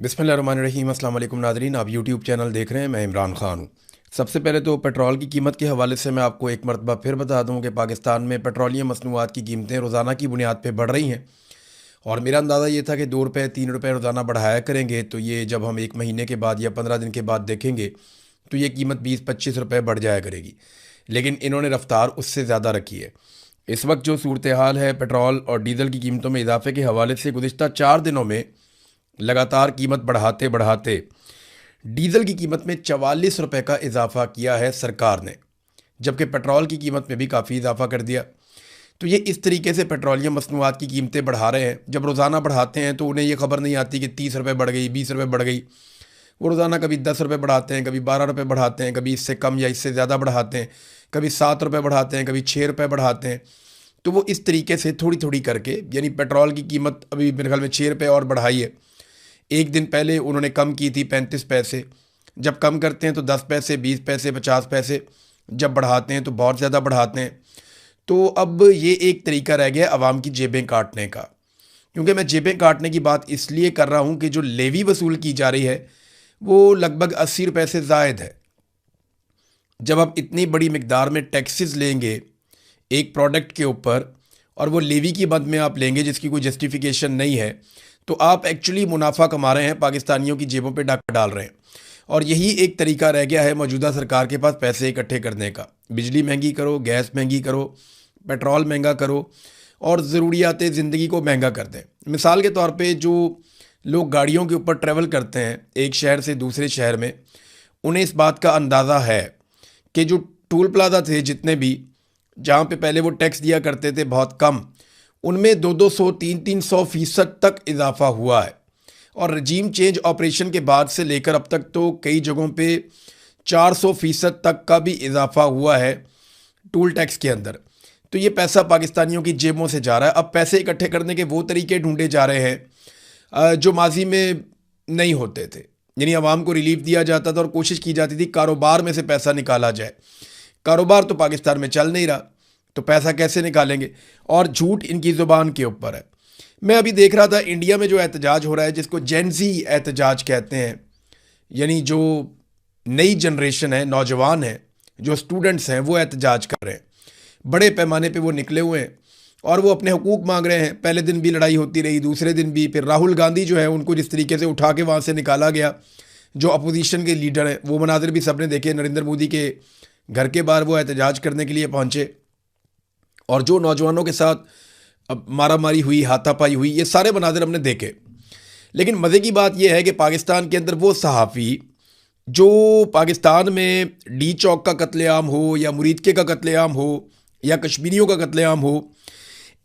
बिस्मिल्लाहिर्रहमानिर्रहीम। अस्सलाम वालेकुम नाज़रीन, आप यूट्यूब चैनल देख रहे हैं। मैं इमरान ख़ान हूँ। सबसे पहले तो पेट्रोल की कीमत के हवाले से मैं आपको एक मरतबा फिर बता दूँ कि पाकिस्तान में पेट्रोलियम मसनूआत की कीमतें रोज़ाना की बुनियाद पर बढ़ रही हैं। और मेरा अंदाज़ा ये था कि 2 रुपये 3 रुपये रोज़ाना बढ़ाया करेंगे, तो ये जब हम 1 महीने के बाद या 15 दिन के बाद देखेंगे तो ये कीमत 20-25 रुपये बढ़ जाया करेगी। लेकिन इन्होंने रफ्तार उससे ज़्यादा रखी है। इस वक्त जो सूरत हाल है पेट्रोल और डीज़ल की कीमतों में इजाफे के हवाले से, गुज़िश्ता 4 दिनों में लगातार कीमत बढ़ाते बढ़ाते डीज़ल की कीमत में 44 रुपये का इजाफा किया है सरकार ने, जबकि पेट्रोल की कीमत में भी काफ़ी इजाफा कर दिया। तो ये इस तरीके से पेट्रोलियम मसनूआत की कीमतें बढ़ा रहे हैं। जब रोज़ाना बढ़ाते हैं तो उन्हें ये खबर नहीं आती कि 30 रुपये बढ़ गई, 20 रुपये बढ़ गई। वो रोज़ाना कभी 10 रुपये बढ़ाते हैं, कभी 12 रुपये बढ़ाते हैं, कभी इससे कम या इससे ज़्यादा बढ़ाते हैं, कभी 7 रुपये बढ़ाते हैं, कभी 6 रुपये बढ़ाते हैं। तो वो इस तरीके से थोड़ी थोड़ी करके, यानी पेट्रोल की कीमत अभी मेरे ख्याल में 6 रुपये और बढ़ाई है। एक दिन पहले उन्होंने कम की थी 35 पैसे। जब कम करते हैं तो 10 पैसे, 20 पैसे, 50 पैसे। जब बढ़ाते हैं तो बहुत ज़्यादा बढ़ाते हैं। तो अब ये एक तरीका रह गया आवाम की जेबें काटने का। क्योंकि मैं जेबें काटने की बात इसलिए कर रहा हूँ कि जो लेवी वसूल की जा रही है वो लगभग 80 रुपये से ज़ायद है। जब आप इतनी बड़ी मिकदार में टैक्सेस लेंगे एक प्रोडक्ट के ऊपर, और वो लेवी की मद में आप लेंगे जिसकी कोई जस्टिफिकेशन नहीं है, तो आप एक्चुअली मुनाफा कमा रहे हैं, पाकिस्तानियों की जेबों पे डाका डाल रहे हैं। और यही एक तरीका रह गया है मौजूदा सरकार के पास पैसे इकट्ठे करने का। बिजली महंगी करो, गैस महंगी करो, पेट्रोल महंगा करो और ज़रूरियात ज़िंदगी को महंगा कर दें। मिसाल के तौर पे जो लोग गाड़ियों के ऊपर ट्रैवल करते हैं एक शहर से दूसरे शहर में, उन्हें इस बात का अंदाज़ा है कि जो टोल प्लाजा थे जितने भी, जहाँ पे पहले वो टैक्स दिया करते थे बहुत कम, उनमें 200-200, 300-300% तक इजाफा हुआ है। और रजीम चेंज ऑपरेशन के बाद से लेकर अब तक तो कई जगहों पे 400% तक का भी इजाफा हुआ है टोल टैक्स के अंदर। तो ये पैसा पाकिस्तानियों की जेबों से जा रहा है। अब पैसे इकट्ठे करने के वो तरीके ढूंढे जा रहे हैं जो माजी में नहीं होते थे। यानी आवाम को रिलीफ दिया जाता था और कोशिश की जाती थी कारोबार में से पैसा निकाला जाए। कारोबार तो पाकिस्तान में चल नहीं रहा, तो पैसा कैसे निकालेंगे? और झूठ इनकी ज़ुबान के ऊपर है। मैं अभी देख रहा था इंडिया में जो एहतजाज हो रहा है, जिसको जेनजी एहतजाज कहते हैं, यानी जो नई जनरेशन है, नौजवान है, जो स्टूडेंट्स हैं, वो एहतजाज कर रहे हैं। बड़े पैमाने पे वो निकले हुए हैं और वो अपने हुकूक मांग रहे हैं। पहले दिन भी लड़ाई होती रही, दूसरे दिन भी। फिर राहुल गांधी जो है उनको जिस तरीके से उठा के वहाँ से निकाला गया, जो अपोजिशन के लीडर हैं, वो मनाजिर भी सबने देखे। नरेंद्र मोदी के घर के बाहर वो एहतजाज करने के लिए पहुँचे और जो नौजवानों के साथ अब मारा मारी हुई, हाथापाई हुई, ये सारे मनाजिर हमने देखे। लेकिन मज़े की बात यह है कि पाकिस्तान के अंदर वो सहाफ़ी जो पाकिस्तान में डी चौक का कत्लेआम हो या मुरीदके का कत्लेआम हो या कश्मीरियों का कत्लेआम हो,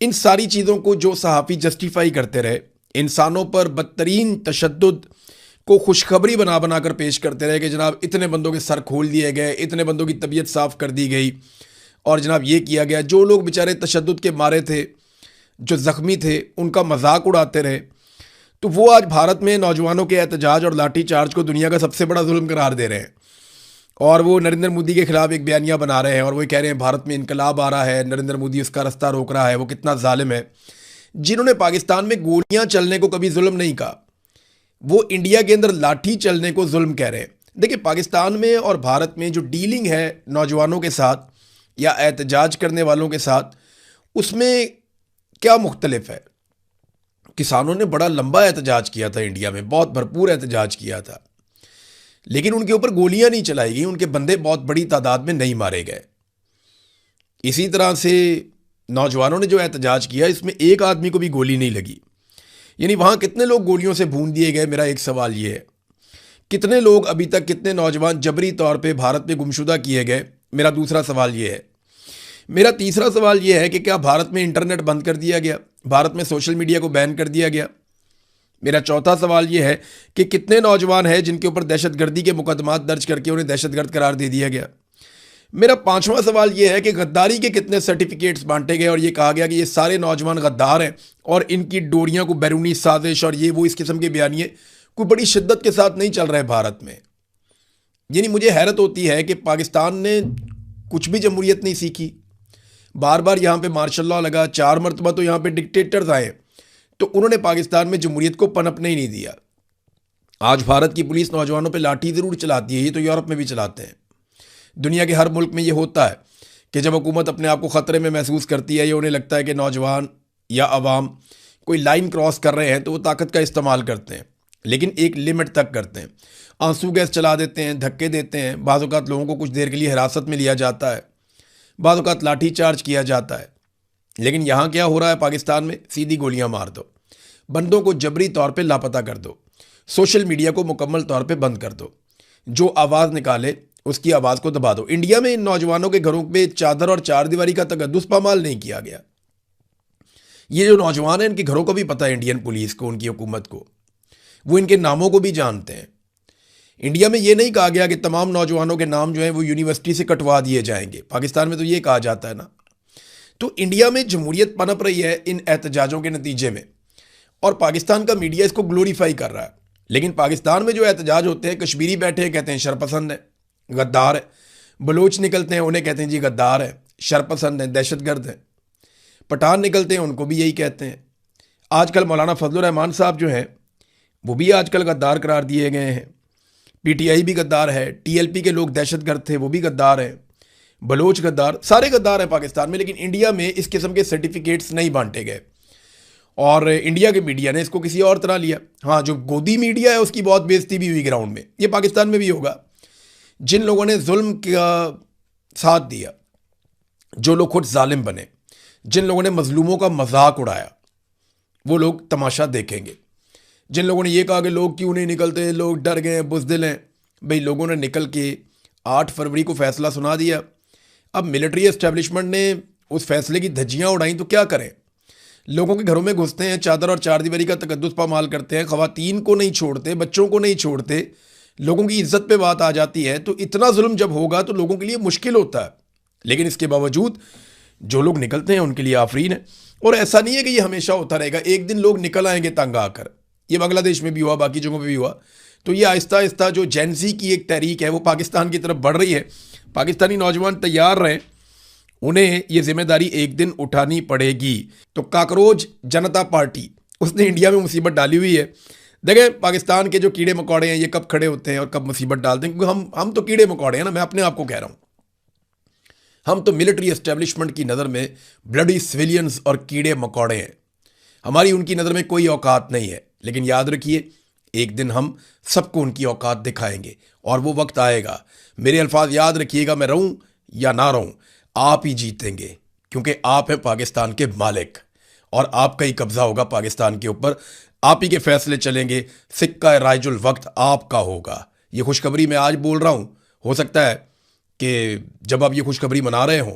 इन सारी चीज़ों को जो सहाफ़ी जस्टिफाई करते रहे, इंसानों पर बदतरीन तशद्दुद को खुशखबरी बना बना कर पेश करते रहे कि जनाब इतने बंदों के सर खोल दिए गए, इतने बंदों की तबीयत साफ़ कर दी गई और जनाब ये किया गया। जो लोग बेचारे तशद्दुद के मारे थे, जो ज़ख्मी थे, उनका मजाक उड़ाते रहे। तो वो आज भारत में नौजवानों के एहतजाज और लाठी चार्ज को दुनिया का सबसे बड़ा जुल्म करार दे रहे हैं। और वो नरेंद्र मोदी के खिलाफ एक बयानिया बना रहे हैं और वो कह रहे हैं भारत में इनकलाब आ रहा है, नरेंद्र मोदी उसका रास्ता रोक रहा है। वो कितना जालिम है। जिन्होंने पाकिस्तान में गोलियां चलने को कभी जुल्म नहीं कहा, वो इंडिया के अंदर लाठी चलने को जुल्म कह रहे हैं। देखिए, पाकिस्तान में और भारत में जो डीलिंग है नौजवानों के साथ या एहतजाज करने वालों के साथ, उसमें क्या मुख्तलिफ है। किसानों ने बड़ा लंबा एहतजाज किया था इंडिया में, बहुत भरपूर एहतजाज किया था, लेकिन उनके ऊपर गोलियां नहीं चलाई गई, उनके बंदे बहुत बड़ी तादाद में नहीं मारे गए। इसी तरह से नौजवानों ने जो एहतजाज किया, इसमें एक आदमी को भी गोली नहीं लगी। यानी वहाँ कितने लोग गोलियों से भून दिए गए? मेरा एक सवाल ये है, कितने लोग अभी तक, कितने नौजवान जबरी तौर पे भारत में गुमशुदा किए गए? मेरा दूसरा सवाल ये है। मेरा तीसरा सवाल ये है कि क्या भारत में इंटरनेट बंद कर दिया गया? भारत में सोशल मीडिया को बैन कर दिया गया? मेरा चौथा सवाल ये है कि कितने नौजवान हैं जिनके ऊपर दहशतगर्दी के मुकदमात दर्ज करके उन्हें दहशतगर्द करार दे दिया गया? मेरा पांचवा सवाल ये है कि गद्दारी के कितने सर्टिफिकेट्स बांटे गए और ये कहा गया कि ये सारे नौजवान गद्दार हैं और इनकी डोरियां को बैरूनी साजिश और ये वो इस किस्म के बयानिए कोई बड़ी शिद्दत के साथ नहीं चल रहे भारत में। यानी मुझे हैरत होती है कि पाकिस्तान ने कुछ भी जमहूरियत नहीं सीखी। बार बार यहाँ पे मार्शल लॉ लगा, 4 मरतबा तो यहाँ पे डिक्टेटर्स आए, तो उन्होंने पाकिस्तान में जमहूरियत को पनपने ही नहीं दिया। आज भारत की पुलिस नौजवानों पे लाठी ज़रूर चलाती है, ये तो यूरोप में भी चलाते हैं। दुनिया के हर मुल्क में ये होता है कि जब हुकूमत अपने आप को ख़तरे में महसूस करती है या उन्हें लगता है कि नौजवान या अवाम कोई लाइन क्रॉस कर रहे हैं तो वो ताकत का इस्तेमाल करते हैं, लेकिन एक लिमिट तक करते हैं। आंसू गैस चला देते हैं, धक्के देते हैं, बाज़ औक़ात लोगों को कुछ देर के लिए हिरासत में लिया जाता है, बाज़ औक़ात लाठी चार्ज किया जाता है। लेकिन यहाँ क्या हो रहा है पाकिस्तान में? सीधी गोलियाँ मार दो, बंदों को जबरी तौर पे लापता कर दो, सोशल मीडिया को मुकम्मल तौर पे बंद कर दो, जो आवाज़ निकाले उसकी आवाज़ को दबा दो। इंडिया में इन नौजवानों के घरों पे चादर और चारदीवारी का तकद्दुस पामाल नहीं किया गया। ये जो नौजवान हैं इनके घरों को भी पता है, इंडियन पुलिस को, उनकी हुकूमत को, वो इनके नामों को भी जानते हैं। इंडिया में ये नहीं कहा गया कि तमाम नौजवानों के नाम जो हैं वो यूनिवर्सिटी से कटवा दिए जाएंगे। पाकिस्तान में तो ये कहा जाता है ना। तो इंडिया में जमहूरियत पनप रही है इन एहतजाजों के नतीजे में, और पाकिस्तान का मीडिया इसको ग्लोरीफाई कर रहा है। लेकिन पाकिस्तान में जो एहतजाज होते हैं, कश्मीरी बैठे हैं कहते हैं शरपसंद है, गद्दार है। बलोच निकलते हैं, उन्हें कहते हैं जी गद्दार है, शरपसंद है, दहशतगर्द है। पठान निकलते हैं, उनको भी यही कहते हैं। आजकल मौलाना फजलुर रहमान साहब जो हैं वो भी आजकल गद्दार करार दिए गए हैं। पीटीआई भी गद्दार है, टीएलपी के लोग दहशतगर्द थे, वो भी गद्दार हैं। बलोच गद्दार, सारे गद्दार हैं पाकिस्तान में। लेकिन इंडिया में इस किस्म के सर्टिफिकेट्स नहीं बांटे गए और इंडिया के मीडिया ने इसको किसी और तरह लिया। हाँ, जो गोदी मीडिया है उसकी बहुत बेइज्जती भी हुई ग्राउंड में। ये पाकिस्तान में भी होगा। जिन लोगों ने जुल्म का साथ दिया, जो लोग खुद जालिम बने, जिन लोगों ने मजलूमों का मजाक उड़ाया, वो लोग तमाशा देखेंगे। जिन लोगों ने ये कहा कि लोग क्यों नहीं निकलते, लोग डर गए, बुज़दिल हैं, भाई लोगों ने निकल के 8 फरवरी को फैसला सुना दिया। अब मिलिट्री एस्टेब्लिशमेंट ने उस फैसले की धज्जियाँ उड़ाई तो क्या करें? लोगों के घरों में घुसते हैं, चादर और चारदीवारी का तकद्दुस पामाल करते हैं, ख़वातीन को नहीं छोड़ते, बच्चों को नहीं छोड़ते, लोगों की इज्जत पे बात आ जाती है। तो इतना जुल्म जब होगा तो लोगों के लिए मुश्किल होता है। लेकिन इसके बावजूद जो लोग निकलते हैं उनके लिए आफरीन है। और ऐसा नहीं है कि ये हमेशा होता रहेगा, एक दिन लोग निकल आएंगे तंग आकर। ये बांग्लादेश में भी हुआ, बाकी जगहों पे भी हुआ। तो ये आहिस्ता आहिस्ता जो जेनजी की एक तहरीक है वो पाकिस्तान की तरफ बढ़ रही है। पाकिस्तानी नौजवान तैयार रहें, उन्हें ये जिम्मेदारी एक दिन उठानी पड़ेगी। तो काकरोच जनता पार्टी, उसने इंडिया में मुसीबत डाली हुई है। देखें पाकिस्तान के जो कीड़े मकोड़े हैं ये कब खड़े होते हैं और कब मुसीबत डालते हैं, क्योंकि हम तो कीड़े मकोड़े हैं ना। मैं अपने आप को कह रहा हूँ, हम तो मिलिट्री एस्टेब्लिशमेंट की नज़र में ब्लडी सिविलियंस और कीड़े मकोड़े हैं। हमारी उनकी नज़र में कोई औकात नहीं है। लेकिन याद रखिए, एक दिन हम सबको उनकी औकात दिखाएंगे और वो वक्त आएगा। मेरे अल्फाज याद रखिएगा, मैं रहूं या ना रहूं, आप ही जीतेंगे, क्योंकि आप हैं पाकिस्तान के मालिक और आपका ही कब्जा होगा पाकिस्तान के ऊपर। आप ही के फैसले चलेंगे, सिक्का राइजुल वक्त आपका होगा। ये खुशखबरी मैं आज बोल रहा हूँ। हो सकता है कि जब आप ये खुशखबरी मना रहे हों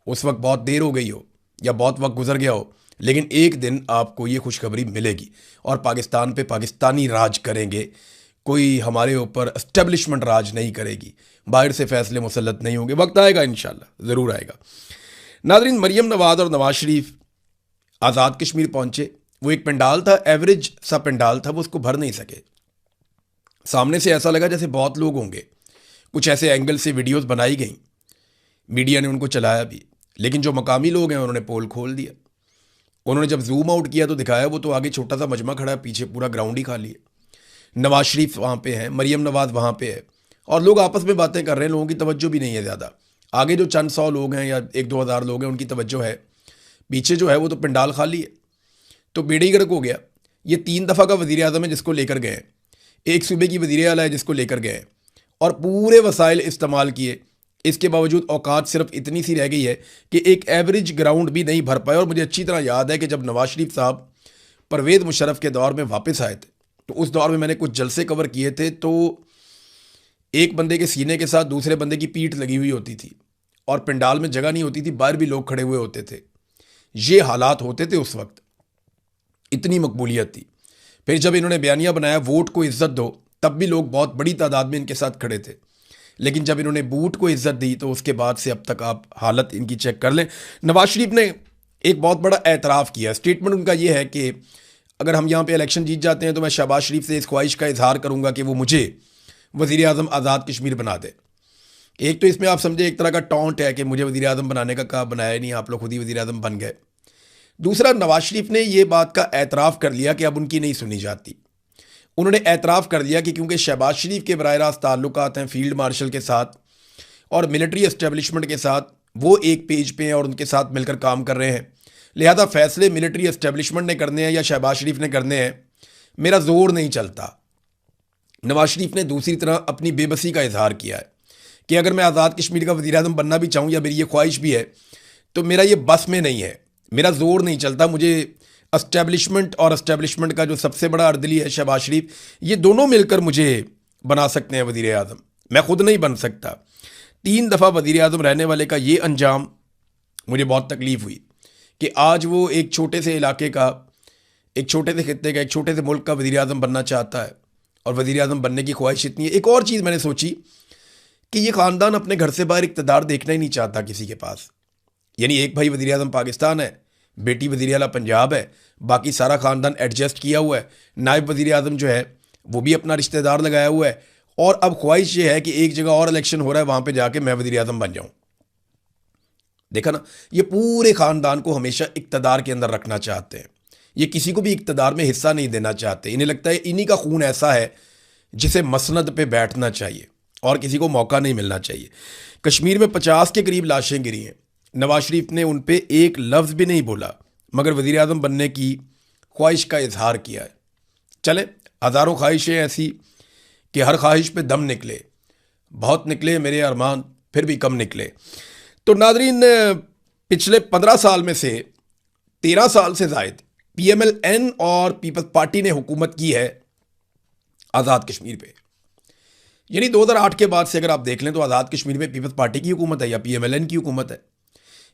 उस वक्त बहुत देर हो गई हो या बहुत वक्त गुजर गया हो, लेकिन एक दिन आपको ये खुशखबरी मिलेगी और पाकिस्तान पे पाकिस्तानी राज करेंगे। कोई हमारे ऊपर एस्टेब्लिशमेंट राज नहीं करेगी, बाहर से फैसले मुसल्लत नहीं होंगे। वक्त आएगा, इंशाल्लाह ज़रूर आएगा। नाज़रीन, मरियम नवाज़ और नवाज शरीफ आज़ाद कश्मीर पहुंचे। वो एक पंडाल था, एवरेज सा पंडाल था, वो उसको भर नहीं सके। सामने से ऐसा लगा जैसे बहुत लोग होंगे। कुछ ऐसे एंगल से वीडियोस बनाई गई, मीडिया ने उनको चलाया भी, लेकिन जो मकामी लोग हैं उन्होंने पोल खोल दिया। उन्होंने जब जूम आउट किया तो दिखाया वो तो आगे छोटा सा मजमा खड़ा है, पीछे पूरा ग्राउंड ही खाली है। नवाज शरीफ वहाँ पे हैं, मरियम नवाज़ वहाँ पे है और लोग आपस में बातें कर रहे हैं। लोगों की तवज्जो भी नहीं है ज़्यादा। आगे जो चंद 100 लोग हैं या 1-2 हज़ार लोग हैं उनकी तवज्जो है, पीछे जो है वो तो पंडाल खाली है। तो बेड़े गर्क हो गया। ये 3 दफ़ा का वज़ीर आज़म है जिसको लेकर गए, एक सूबे की वज़ीर आला है जिसको लेकर गए और पूरे वसाइल इस्तेमाल किए। इसके बावजूद औकात सिर्फ इतनी सी रह गई है कि एक एवरेज ग्राउंड भी नहीं भर पाए। और मुझे अच्छी तरह याद है कि जब नवाज शरीफ साहब परवेज़ मुशर्रफ के दौर में वापस आए थे तो उस दौर में मैंने कुछ जलसे कवर किए थे। तो एक बंदे के सीने के साथ दूसरे बंदे की पीठ लगी हुई होती थी और पंडाल में जगह नहीं होती थी, बाहर भी लोग खड़े हुए होते थे। ये हालात होते थे उस वक्त, इतनी मकबूलियत थी। फिर जब इन्होंने बयानिया बनाया वोट को इज्जत दो, तब भी लोग बहुत बड़ी तादाद में इनके साथ खड़े थे। लेकिन जब इन्होंने बूट को इज्जत दी तो उसके बाद से अब तक आप हालत इनकी चेक कर लें। नवाज शरीफ ने एक बहुत बड़ा एतराफ़ किया। स्टेटमेंट उनका ये है कि अगर हम यहाँ पे इलेक्शन जीत जाते हैं तो मैं शहबाज शरीफ से इस ख्वाहिश का इजहार करूँगा कि वो मुझे वज़ीर आज़म आज़ाद कश्मीर बना दे। एक तो इसमें आप समझे एक तरह का टॉन्ट है कि मुझे वज़ीर आज़म बनाने का कहा, बनाया नहीं, आप लोग खुद ही वज़ीर आज़म बन गए। दूसरा, नवाज शरीफ ने ये बात का एतराफ़ कर लिया कि अब उनकी नहीं सुनी जाती उन्होंने एतराफ़ कर दिया कि क्योंकि शहबाज शरीफ के बराह रास्त ताल्लुकात हैं फील्ड मार्शल के साथ और मिलिट्री एस्टेब्लिशमेंट के साथ, वो एक पेज पे हैं और उनके साथ मिलकर काम कर रहे हैं, लिहाजा फैसले मिलिट्री एस्टेब्लिशमेंट ने करने हैं या शहबाज शरीफ ने करने हैं, मेरा जोर नहीं चलता। नवाज शरीफ ने दूसरी तरह अपनी बेबसी का इजहार किया है कि अगर मैं आज़ाद कश्मीर का वज़ीर आज़म बनना भी चाहूँ या मेरी ये ख्वाहिश भी है तो मेरा ये बस में नहीं है, मेरा जोर नहीं चलता। मुझे एस्टेब्लिशमेंट और एस्टेब्लिशमेंट का जो सबसे बड़ा अर्दली है शहबाज शरीफ, ये दोनों मिलकर मुझे बना सकते हैं वज़ीर आज़म, मैं खुद नहीं बन सकता। 3 दफ़ा वज़ीर आज़म रहने वाले का ये अंजाम मुझे बहुत तकलीफ़ हुई कि आज वो एक छोटे से इलाके का, एक छोटे से खित्ते का, एक छोटे से मुल्क का वज़ीर आज़म बनना चाहता है और वज़ीर आज़म बनने की ख्वाहिश इतनी है। एक और चीज़ मैंने सोची कि ये ख़ानदान अपने घर से बाहर इक़्तिदार देखना ही नहीं चाहता किसी के पास। यानी एक भाई वज़ीर आज़म पाकिस्तान है, बेटी वज़ीर आला पंजाब है, बाकी सारा ख़ानदान एडजस्ट किया हुआ है। नायब वज़ीर आज़म जो है वो भी अपना रिश्तेदार लगाया हुआ है और अब ख्वाहिश ये है कि एक जगह और इलेक्शन हो रहा है, वहाँ पे जाके मैं वज़ीर आज़म बन जाऊँ। देखा ना, ये पूरे ख़ानदान को हमेशा इक़्तिदार के अंदर रखना चाहते हैं, ये किसी को भी इक़्तिदार में हिस्सा नहीं देना चाहते। इन्हें लगता है इन्हीं का खून ऐसा है जिसे मसनद पे बैठना चाहिए और किसी को मौका नहीं मिलना चाहिए। कश्मीर में 50 के करीब लाशें गिरी हैं, नवाज शरीफ ने उन पे एक लफ्ज़ भी नहीं बोला, मगर वज़ीर आज़म बनने की ख्वाहिश का इजहार किया है। चले, हज़ारों ख्वाहिशें ऐसी कि हर ख्वाहिश पे दम निकले, बहुत निकले मेरे अरमान फिर भी कम निकले। तो नाज़रीन, पिछले 15 साल में से 13 साल से ज़ायद PMLN और पीपल्स पार्टी ने हुकूमत की है आज़ाद कश्मीर पे। यानी 2008 के बाद से अगर आप देख लें तो आज़ाद कश्मीर में पीपल्स पार्टी की हुकूमत है या PMLN की हुकूमत है।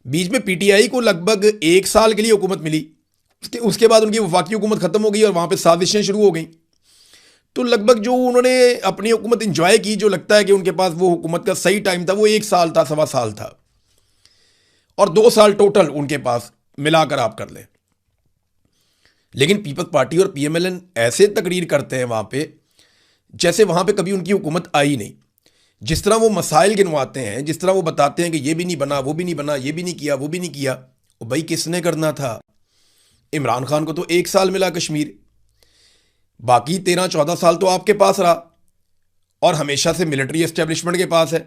बीच में PTI को लगभग 1 साल के लिए हुकूमत मिली, उसके बाद उनकी वफाकी हुकूमत ख़त्म हो गई और वहाँ पे साजिशें शुरू हो गई। तो लगभग जो उन्होंने अपनी हुकूमत इंजॉय की, जो लगता है कि उनके पास वो हुकूमत का सही टाइम था, वो 1 साल था, 1.25 साल था, और 2 साल टोटल उनके पास मिलाकर आप कर लें। लेकिन पीपल्स पार्टी और PMLN ऐसे तकरीर करते हैं वहाँ पे जैसे वहाँ पे कभी उनकी हुकूमत आई नहीं। जिस तरह वो मसाइल गिनवाते हैं, जिस तरह वो बताते हैं कि ये भी नहीं बना, वो भी नहीं बना, ये भी नहीं किया, वो भी नहीं किया, वो भाई किसने करना था? इमरान खान को तो 1 साल मिला कश्मीर, बाकी 13-14 साल तो आपके पास रहा और हमेशा से मिलिट्री एस्टेब्लिशमेंट के पास है।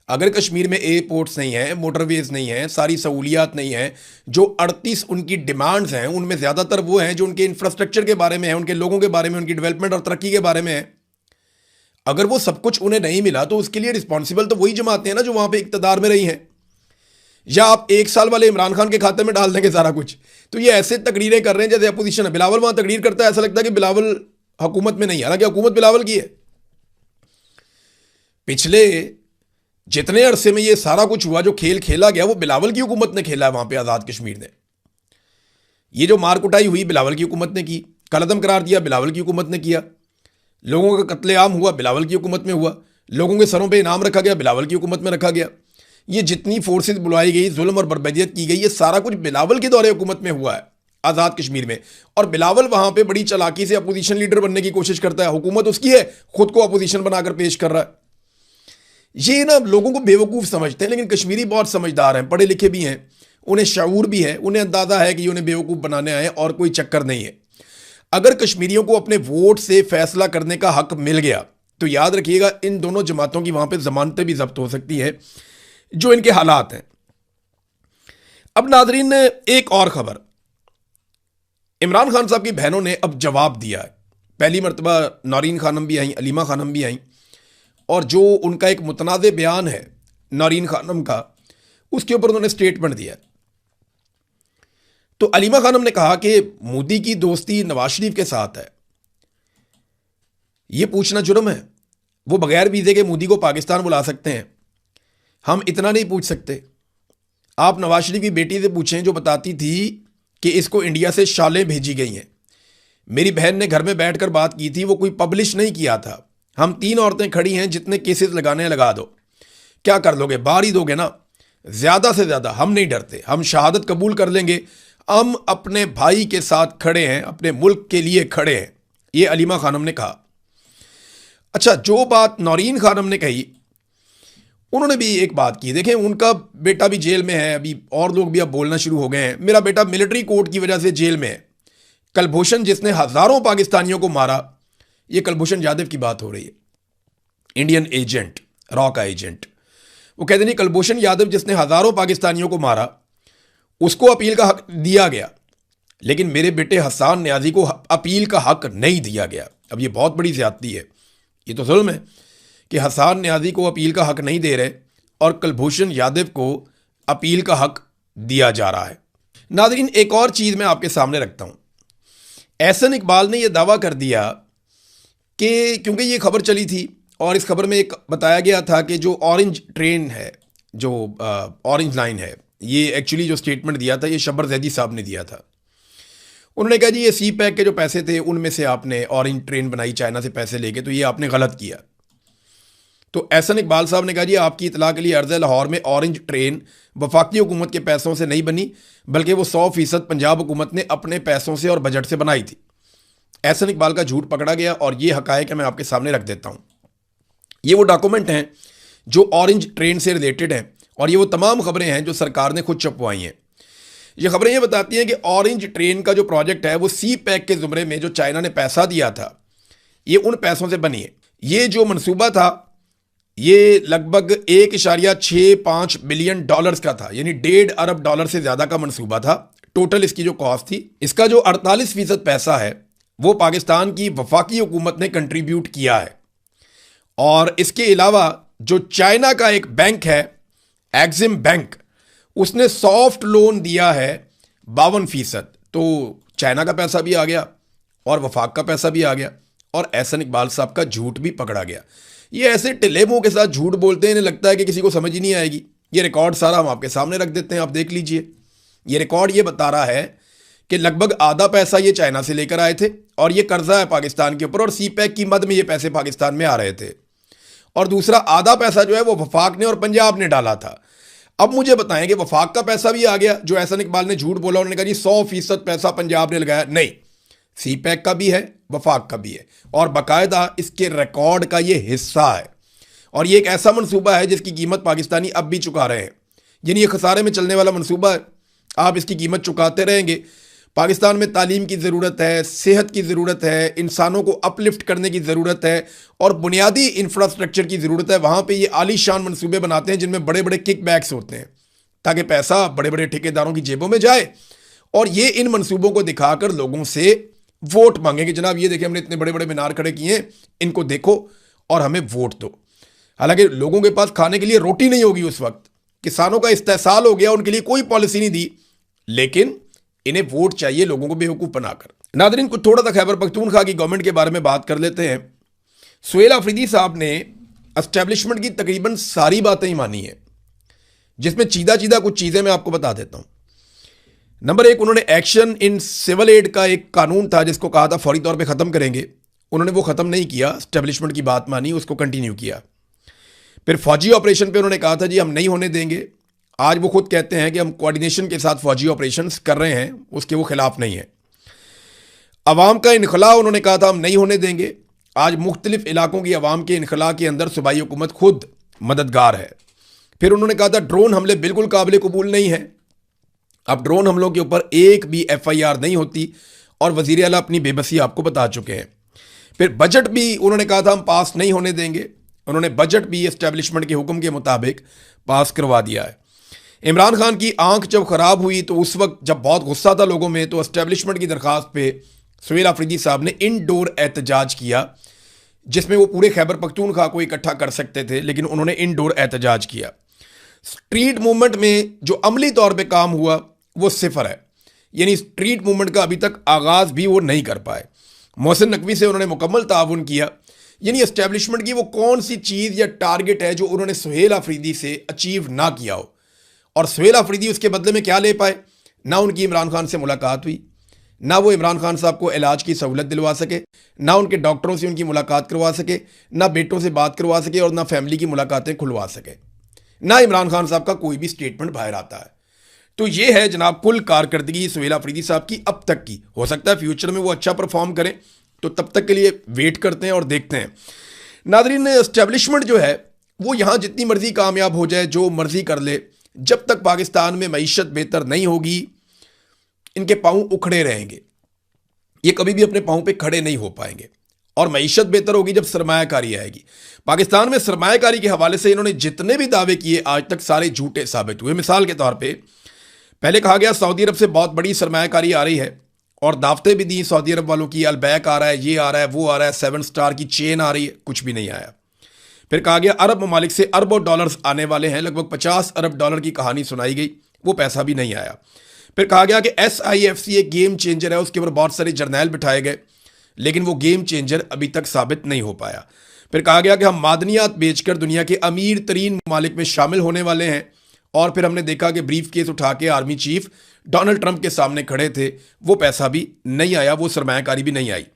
अगर कश्मीर में एयरपोर्ट्स नहीं हैं, मोटरवेज नहीं हैं, सारी सहूलियात नहीं हैं, जो 38 उनकी डिमांड्स हैं उनमें ज़्यादातर वो हैं जो उनके इंफ्रास्ट्रक्चर के बारे में है, उनके लोगों के बारे में, उनकी डेवलपमेंट और तरक्की के बारे में है। अगर वो सब कुछ उन्हें नहीं मिला तो उसके लिए रिस्पॉन्सिबल तो वही जमातें हैं ना जो वहाँ पे इक़्तिदार में रही हैं। या आप 1 साल वाले इमरान खान के खाते में डाल देंगे सारा कुछ। तो ये ऐसे तकरीरें कर रहे हैं जैसे अपोजिशन है। बिलावल वहाँ तकरीर करता है, ऐसा लगता है कि बिलावल हुकूमत में नहीं, हालांकि हुकूमत बिलावल की है। पिछले जितने अरसे में ये सारा कुछ हुआ, जो खेल खेला गया, वो बिलावल की हुकूमत ने खेला है वहाँ पे आज़ाद कश्मीर ने। ये जो मार कुटाई हुई बिलावल की हुकूमत ने की, कलअदम करार दिया बिलावल की हुकूमत ने किया, लोगों का कत्लेआम हुआ बिलावल की हुकूमत में हुआ, लोगों के सरों पे इनाम रखा गया बिलावल की हुकूमत में रखा गया। ये जितनी फोर्सेस बुलाई गई, जुल्म और बर्बरियत की गई, ये सारा कुछ बिलावल के दौरे हुकूमत में हुआ है आज़ाद कश्मीर में। और बिलावल वहाँ पे बड़ी चालाकी से अपोजिशन लीडर बनने की कोशिश करता है, हुकूमत उसकी है, खुद को अपोजिशन बनाकर पेश कर रहा है। ये ना लोगों को बेवकूफ़ समझते हैं, लेकिन कश्मीरी बहुत समझदार हैं, पढ़े लिखे भी हैं, उन्हें शऊर भी है, उन्हें अंदाज़ा है कि ये उन्हें बेवकूफ़ बनाने आए और कोई चक्कर नहीं है। अगर कश्मीरियों को अपने वोट से फैसला करने का हक मिल गया तो याद रखिएगा इन दोनों जमातों की वहाँ पे ज़मानतें भी जब्त हो सकती हैं, जो इनके हालात हैं। अब नाजरीन, एक और खबर, इमरान खान साहब की बहनों ने अब जवाब दिया है। पहली मरतबा नौरीन खानम भी आई, अलीमा खानम भी आई, और जो उनका एक मुतनाज़ बयान है नौरीन खानम का, उसके ऊपर उन्होंने स्टेटमेंट दिया। तो अलीमा खानम ने कहा कि मोदी की दोस्ती नवाज शरीफ के साथ है, यह पूछना जुर्म है। वो बगैर वीज़े के मोदी को पाकिस्तान बुला सकते हैं, हम इतना नहीं पूछ सकते। आप नवाज शरीफ की बेटी से पूछें जो बताती थी कि इसको इंडिया से शालें भेजी गई हैं। मेरी बहन ने घर में बैठकर बात की थी, वो कोई पब्लिश नहीं किया था। हम 3 औरतें खड़ी हैं, जितने केसेस लगाने हैं लगा दो, क्या कर लोगे, बाहर ही दोगे ना, ज़्यादा से ज़्यादा। हम नहीं डरते, हम शहादत कबूल कर लेंगे, हम अपने भाई के साथ खड़े हैं, अपने मुल्क के लिए खड़े हैं, ये अलीमा खानम ने कहा। अच्छा, जो बात नौरीन खानम ने कही, उन्होंने भी एक बात की। देखें, उनका बेटा भी जेल में है अभी, और लोग भी अब बोलना शुरू हो गए हैं। मेरा बेटा मिलिट्री कोर्ट की वजह से जेल में है। कलभूषण जिसने हज़ारों पाकिस्तानियों को मारा, ये कुलभूषण यादव की बात हो रही है, इंडियन एजेंट, रॉ का एजेंट। वो कहते नहीं, कुलभूषण यादव जिसने हजारों पाकिस्तानियों को मारा उसको अपील का हक दिया गया, लेकिन मेरे बेटे हसन न्याजी को अपील का हक नहीं दिया गया। अब ये बहुत बड़ी ज्यादती है, ये तो जुल्म है कि हसन न्याजी को अपील का हक नहीं दे रहे और कुलभूषण यादव को अपील का हक दिया जा रहा है। नाज़रीन, एक और चीज मैं आपके सामने रखता हूं। एहसन इकबाल ने यह दावा कर दिया कि क्योंकि ये खबर चली थी और इस खबर में एक बताया गया था कि जो ऑरेंज ट्रेन है, जो ऑरेंज लाइन है, ये एक्चुअली जो स्टेटमेंट दिया था ये शब्बर जैदी साहब ने दिया था। उन्होंने कहा जी ये सी पैक के जो पैसे थे उनमें से आपने ऑरेंज ट्रेन बनाई चाइना से पैसे लेके, तो ये आपने गलत किया। तो एहसन इकबाल साहब ने कहा जी आपकी इतला के लिए अर्ज़ है, लाहौर में ऑरेंज ट्रेन वफाकी हुकूमत के पैसों से नहीं बनी, बल्कि वो 100% पंजाब हुकूमत ने अपने पैसों से और बजट से बनाई थी। एहसन इकबाल का झूठ पकड़ा गया और ये हकायक मैं आपके सामने रख देता हूँ। ये वो डॉक्यूमेंट हैं जो ऑरेंज ट्रेन से रिलेटेड हैं और ये वो तमाम खबरें हैं जो सरकार ने खुद छपवाई हैं। ये खबरें ये बताती हैं कि ऑरेंज ट्रेन का जो प्रोजेक्ट है वो सी पैक के ज़ुमरे में जो चाइना ने पैसा दिया था ये उन पैसों से बनी है। ये जो मनसूबा था ये लगभग 1.65 बिलियन डॉलर्स का था, यानी 1.5 अरब डॉलर से ज़्यादा का मनसूबा था। टोटल इसकी जो कॉस्ट थी, इसका जो 48% पैसा है वो पाकिस्तान की वफाकी हुकूमत ने कंट्रीब्यूट किया है। और इसके अलावा जो चाइना का एक बैंक है एक्सिम बैंक, उसने सॉफ्ट लोन दिया है 52%। तो चाइना का पैसा भी आ गया और वफाक का पैसा भी आ गया और एहसन इकबाल साहब का झूठ भी पकड़ा गया। ये ऐसे टिले मुंह के साथ झूठ बोलते हैं, इन्हें लगता है कि किसी को समझ ही नहीं आएगी। ये रिकॉर्ड सारा हम आपके सामने रख देते हैं, आप देख लीजिए। ये रिकॉर्ड ये बता रहा है कि लगभग आधा पैसा ये चाइना से लेकर आए थे और ये कर्जा है पाकिस्तान के ऊपर और सी पैक की मद में ये पैसे पाकिस्तान में आ रहे थे, और दूसरा आधा पैसा जो है वो वफाक ने और पंजाब ने डाला था। अब मुझे बताएं कि वफाक का पैसा भी आ गया, जो एहसन इकबाल ने झूठ बोला, उन्होंने कहा जी 100% पैसा पंजाब ने लगाया। नहीं, सी पैक का भी है, वफाक का भी है और बाकायदा इसके रिकॉर्ड का ये हिस्सा है। और ये एक ऐसा मनसूबा है जिसकी कीमत पाकिस्तानी अब भी चुका रहे हैं, यानी ये खसारे में चलने वाला मनसूबा है, आप इसकी कीमत चुकाते रहेंगे। पाकिस्तान में तालीम की ज़रूरत है, सेहत की ज़रूरत है, इंसानों को अपलिफ्ट करने की ज़रूरत है और बुनियादी इंफ्रास्ट्रक्चर की ज़रूरत है। वहाँ पे ये आलीशान मनसूबे बनाते हैं जिनमें बड़े बड़े किक बैक्स होते हैं ताकि पैसा बड़े बड़े ठेकेदारों की जेबों में जाए और ये इन मनसूबों को दिखाकर लोगों से वोट मांगे कि जनाब ये देखिए हमने इतने बड़े बड़े मीनार खड़े किए हैं, इनको देखो और हमें वोट दो। हालांकि लोगों के पास खाने के लिए रोटी नहीं होगी उस वक्त, किसानों का इस्तेसाल हो गया, उनके लिए कोई पॉलिसी नहीं दी, लेकिन इन्हें वोट चाहिए लोगों को बेवकूफ़ बनाकर। नादरीन, कुछ थोड़ा सा खैबर पख्तूनख्वा की गवर्नमेंट के बारे में बात कर लेते हैं। सुहेल अफरीदी साहब ने एस्टेब्लिशमेंट की तकरीबन सारी बातें ही मानी है, जिसमें चीदा चीदा कुछ चीज़ें मैं आपको बता देता हूँ। नंबर 1, उन्होंने एक्शन इन सिविल एड का एक कानून था जिसको कहा था फौरी तौर पे ख़त्म करेंगे, उन्होंने वो ख़त्म नहीं किया, एस्टेब्लिशमेंट की बात मानी, उसको कंटिन्यू किया। फिर फौजी ऑपरेशन पे उन्होंने कहा था जी हम नहीं होने देंगे, आज वो खुद कहते हैं कि हम कोऑर्डिनेशन के साथ फौजी ऑपरेशंस कर रहे हैं, उसके वो खिलाफ नहीं है। अवाम का इनखला उन्होंने कहा था हम नहीं होने देंगे, आज मुख्तलिफ इलाकों की अवाम के इनखला के अंदर सूबाई हुकूमत खुद मददगार है। फिर उन्होंने कहा था ड्रोन हमले बिल्कुल काबिल कबूल नहीं है, अब ड्रोन हमलों के ऊपर एक भी FIR नहीं होती और वज़ीर आला अपनी बेबसी आपको बता चुके हैं। फिर बजट भी उन्होंने कहा था हम पास नहीं होने देंगे, उन्होंने बजट भी एस्टेब्लिशमेंट के हुक्म के मुताबिक पास करवा दिया है। इमरान खान की आंख जब ख़राब हुई तो उस वक्त जब बहुत गुस्सा था लोगों में, तो एस्टेब्लिशमेंट की दरख्वास्त पे सुहेल अफरीदी साहब ने इनडोर एहतजाज किया, जिसमें वो पूरे खैबर पख्तूनख्वा को इकट्ठा कर सकते थे, लेकिन उन्होंने इनडोर एहतजाज किया। स्ट्रीट मूवमेंट में जो अमली तौर पे काम हुआ वो सिफर है, यानी स्ट्रीट मूवमेंट का अभी तक आगाज़ भी वो नहीं कर पाए। मोहसिन नकवी से उन्होंने मुकम्मल ताउन किया, यानी एस्टेब्लिशमेंट की वो कौन सी चीज़ या टारगेट है जो उन्होंने सुहेल अफरीदी से अचीव ना किया हो, और सुहेल अफरीदी उसके बदले में क्या ले पाए। ना उनकी इमरान खान से मुलाकात हुई, ना वो इमरान खान साहब को इलाज की सहूलत दिलवा सके, ना उनके डॉक्टरों से उनकी मुलाकात करवा सके, ना बेटों से बात करवा सके और ना फैमिली की मुलाकातें खुलवा सके, ना इमरान खान साहब का कोई भी स्टेटमेंट बाहर आता है। तो ये है जनाब कुल कारकर्दगी सुहेल अफरीदी साहब की अब तक की। हो सकता है फ्यूचर में वो अच्छा परफॉर्म करें, तो तब तक के लिए वेट करते हैं और देखते हैं। नादरीन, एस्टेब्लिशमेंट जो है वो यहाँ जितनी मर्जी कामयाब हो जाए, जो मर्जी कर ले, जब तक पाकिस्तान में मईशत बेहतर नहीं होगी इनके पाँव उखड़े रहेंगे, ये कभी भी अपने पाँव पे खड़े नहीं हो पाएंगे। और मईशत बेहतर होगी जब सरमायाकारी आएगी। पाकिस्तान में सरमायाकारी के हवाले से इन्होंने जितने भी दावे किए आज तक सारे झूठे साबित हुए। मिसाल के तौर पे पहले कहा गया सऊदी अरब से बहुत बड़ी सरमायाकारी आ रही है और दावतें भी दी सऊदी अरब वालों की, अलबैक आ रहा है, ये आ रहा है, वो आ रहा है, 7 स्टार की चेन आ रही है, कुछ भी नहीं आया। फिर कहा गया अरब ममालिक से अरबों डॉलर्स आने वाले हैं, लगभग 50 अरब डॉलर की कहानी सुनाई गई, वो पैसा भी नहीं आया। फिर कहा गया कि SIFC एक गेम चेंजर है, उसके ऊपर बहुत सारे जर्नैल बिठाए गए, लेकिन वो गेम चेंजर अभी तक साबित नहीं हो पाया। फिर कहा गया कि हम मादनियात बेचकर दुनिया के अमीर तरीन ममालिक में शामिल होने वाले हैं, और फिर हमने देखा कि ब्रीफ केस उठा के आर्मी चीफ डोनाल्ड ट्रंप के सामने खड़े थे, वो पैसा भी नहीं आया, वो सरमायाकारी भी नहीं आई।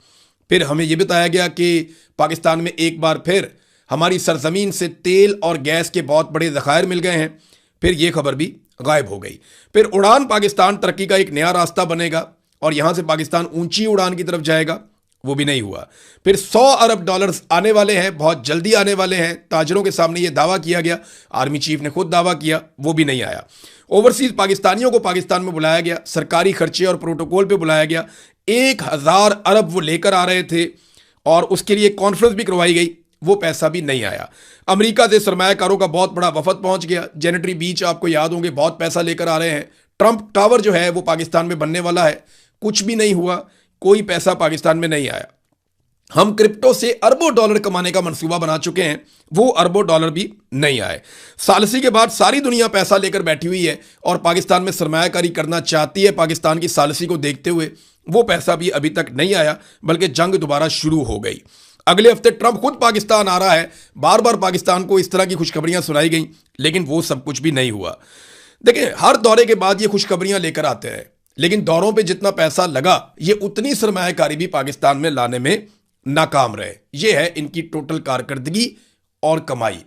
फिर हमें यह बताया गया कि पाकिस्तान में एक बार फिर हमारी सरजमीन से तेल और गैस के बहुत बड़े ज़खायर मिल गए हैं, फिर ये खबर भी गायब हो गई। फिर उड़ान पाकिस्तान तरक्की का एक नया रास्ता बनेगा और यहां से पाकिस्तान ऊंची उड़ान की तरफ जाएगा, वो भी नहीं हुआ। फिर 100 अरब डॉलर्स आने वाले हैं, बहुत जल्दी आने वाले हैं, ताजरों के सामने ये दावा किया गया, आर्मी चीफ ने खुद दावा किया, वो भी नहीं आया। ओवरसीज पाकिस्तानियों को पाकिस्तान में बुलाया गया, सरकारी खर्चे और प्रोटोकॉल पे बुलाया गया, 1000 अरब वो लेकर आ रहे थे और उसके लिए कॉन्फ्रेंस भी करवाई गई, वो पैसा भी नहीं आया। अमेरिका से सरमायाकारों का बहुत बड़ा वफद पहुंच गया, जेनेटरी बीच आपको याद होंगे, बहुत पैसा लेकर आ रहे हैं। ट्रंप टावर जो है वो पाकिस्तान में बनने वाला है, कुछ भी नहीं हुआ, कोई पैसा पाकिस्तान में नहीं आया। हम क्रिप्टो से अरबों डॉलर कमाने का मंसूबा बना चुके हैं, वो अरबों डॉलर भी नहीं आए। सालसी के बाद सारी दुनिया पैसा लेकर बैठी हुई है और पाकिस्तान में सरमायाकारी करना चाहती है पाकिस्तान की सालसी को देखते हुए, वो पैसा भी अभी तक नहीं आया, बल्कि जंग दोबारा शुरू हो गई। अगले हफ्ते ट्रंप खुद पाकिस्तान आ रहा है, बार बार पाकिस्तान को इस तरह की खुशखबरियां सुनाई गई, लेकिन वो सब कुछ भी नहीं हुआ। देखिए, हर दौरे के बाद ये खुशखबरियां लेकर आते हैं, लेकिन दौरों पे जितना पैसा लगा ये उतनी सरमायाकारी भी पाकिस्तान में लाने में नाकाम रहे। ये है इनकी टोटल कारकर्दगी और कमाई।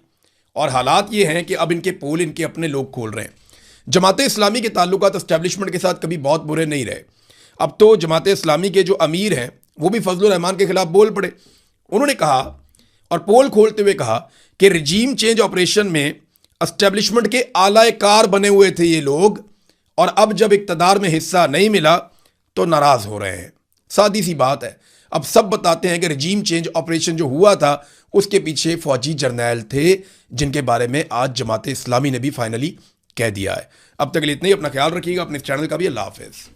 और हालात ये हैं कि अब इनके पोल इनके अपने लोग खोल रहे हैं। जमाते इस्लामी के ताल्लुकात एस्टेब्लिशमेंट के साथ कभी बहुत बुरे नहीं रहे। अब तो जमाते इस्लामी के जो अमीर हैं वो भी फजलुर रहमान के खिलाफ बोल पड़े। उन्होंने कहा और पोल खोलते हुए कहा कि रिजीम चेंज ऑपरेशन में एस्टेब्लिशमेंट के आलाए कार बने हुए थे ये लोग, और अब जब इक्तदार में हिस्सा नहीं मिला तो नाराज हो रहे हैं। सादी सी बात है। अब सब बताते हैं कि रिजीम चेंज ऑपरेशन जो हुआ था उसके पीछे फौजी जर्नैल थे, जिनके बारे में आज जमाते इस्लामी ने भी फाइनली कह दिया है। अब तक के लिए इतना ही। अपना ख्याल रखिएगा, अपने चैनल का भी। अल्लाह हाफिज़।